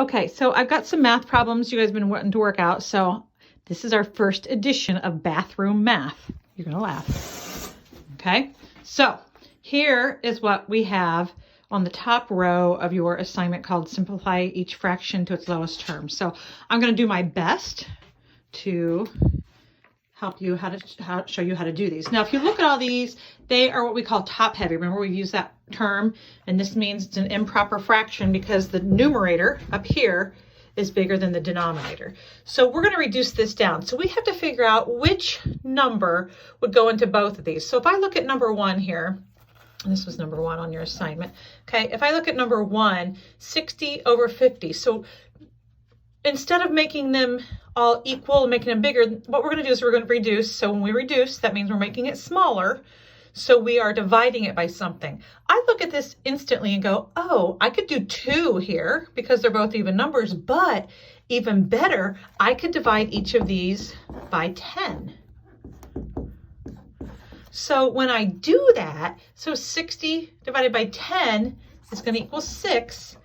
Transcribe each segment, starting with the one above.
Okay, so I've got some math problems you guys have been wanting to work out. So this is our first edition of bathroom math. You're going to laugh. Okay, so here is what we have on the top row of your assignment called simplify each fraction to its lowest term. So I'm going to do my best to help you show you how to do these. Now, if you look at all these, they are what we call top heavy. Remember, we've used that term, and this means it's an improper fraction because the numerator up here is bigger than the denominator. So we're going to reduce this down. So we have to figure out which number would go into both of these. So if I look at number 1 here, and this was number 1 on your assignment. Okay, if I look at number 1, 60 over 50. So instead of making them all equal and making them bigger, what we're going to do is we're going to reduce. So when we reduce, that means we're making it smaller. So we are dividing it by something. I look at this instantly and go, oh, I could do 2 here because they're both even numbers, but even better, I could divide each of these by 10. So when I do that, so 60 divided by 10 is going to equal 6.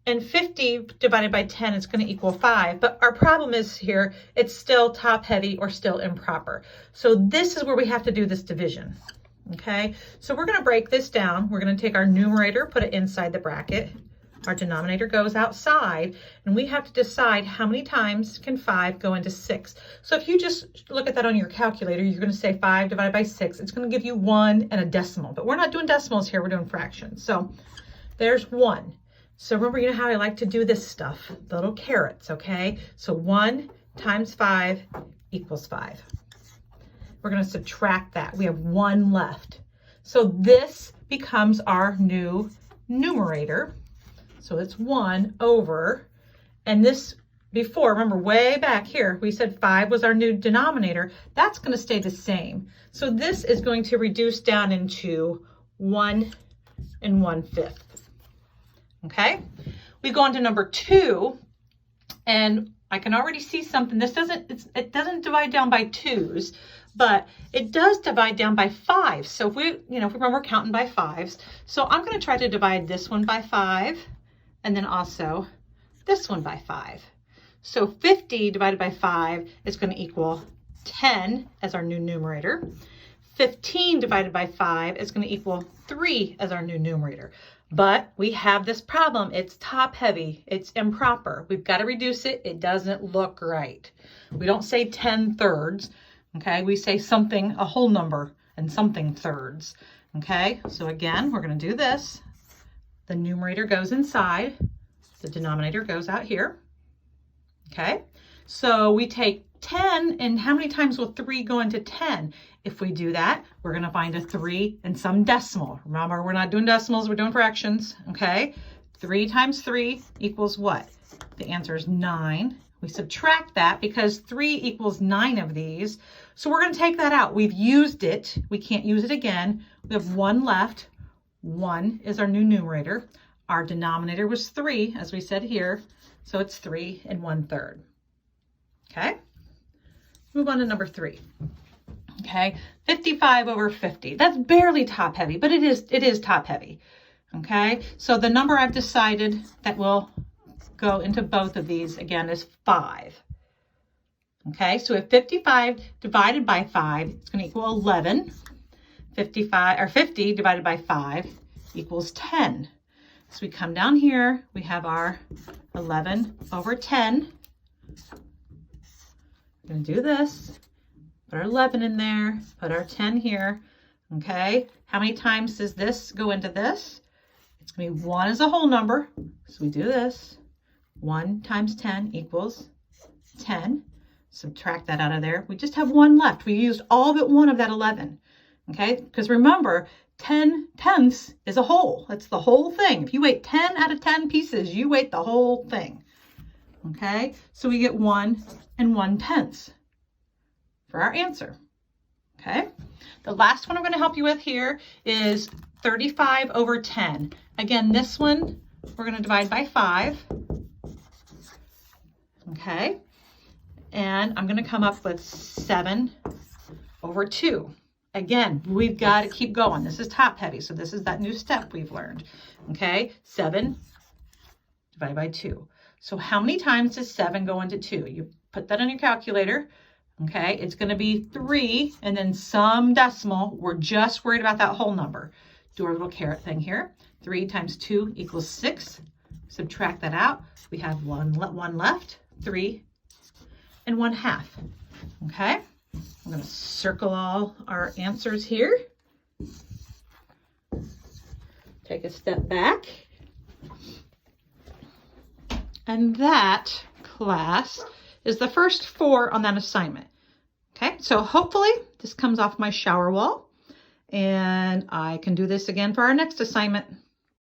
And 50 divided by 10 is going to equal 5. But our problem is here, it's still top heavy or still improper. So this is where we have to do this division. Okay, so we're going to break this down. We're going to take our numerator, put it inside the bracket. Our denominator goes outside, and we have to decide how many times can 5 go into 6. So if you just look at that on your calculator, you're going to say 5 divided by 6. It's going to give you 1 and a decimal. But we're not doing decimals here, we're doing fractions. So there's 1. So remember, you know how I like to do this stuff, the little carrots, okay? So 1 times 5 equals 5. We're going to subtract that. We have 1 left. So this becomes our new numerator. So it's 1 over, and this before, remember way back here, we said 5 was our new denominator. That's going to stay the same. So this is going to reduce down into 1 1/5. Okay, we go on to number 2, and I can already see something. This it doesn't divide down by 2s, but it does divide down by 5. So if we remember, we're counting by 5s. So I'm going to try to divide this one by 5, and then also this one by 5. So 50 divided by 5 is going to equal 10 as our new numerator. 15 divided by 5 is going to equal 3 as our new numerator. But we have this problem. It's top heavy. It's improper. We've got to reduce it. It doesn't look right. We don't say 10 thirds. Okay, we say something, a whole number, and something thirds. Okay, so again, we're going to do this. The numerator goes inside. The denominator goes out here. Okay, so we take 10, and how many times will 3 go into 10? If we do that, we're going to find a 3 and some decimal. Remember, we're not doing decimals, we're doing fractions, okay? 3 times 3 equals what? The answer is 9. We subtract that because 3 equals 9 of these. So we're going to take that out. We've used it. We can't use it again. We have 1 left. 1 is our new numerator. Our denominator was 3, as we said here. So it's 3 1/3. Okay? Move on to number 3. Okay, 55 over 50. That's barely top heavy, but it is top heavy. Okay, so the number I've decided that will go into both of these again is 5. Okay, so if 55 divided by 5, it's going to equal 11. 50 divided by 5 equals 10. So we come down here, we have our 11 over 10. We're going to do this. Put our 11 in there, put our 10 here, okay? How many times does this go into this? It's going to be 1 as a whole number, so we do this. 1 times 10 equals 10. Subtract that out of there. We just have 1 left. We used all but 1 of that 11, okay? Because remember, 10 tenths is a whole. That's the whole thing. If you weigh 10 out of 10 pieces, you weigh the whole thing, okay? So we get 1 1/10 for our answer. Okay, the last one I'm going to help you with here is 35 over 10. Again, this one we're going to divide by 5. Okay, and I'm going to come up with 7 over 2. Again, we've got to keep going. This is top heavy, so this is that new step we've learned. Okay, 7 divided by 2. So how many times does 7 go into 2? You put that on your calculator. Okay, it's going to be 3 and then some decimal. We're just worried about that whole number. Do our little caret thing here. 3 times 2 equals 6. Subtract that out. We have one left, 3 and 1/2. Okay, I'm going to circle all our answers here. Take a step back. And that, class, is the first 4 on that assignment. Okay, so hopefully this comes off my shower wall and I can do this again for our next assignment.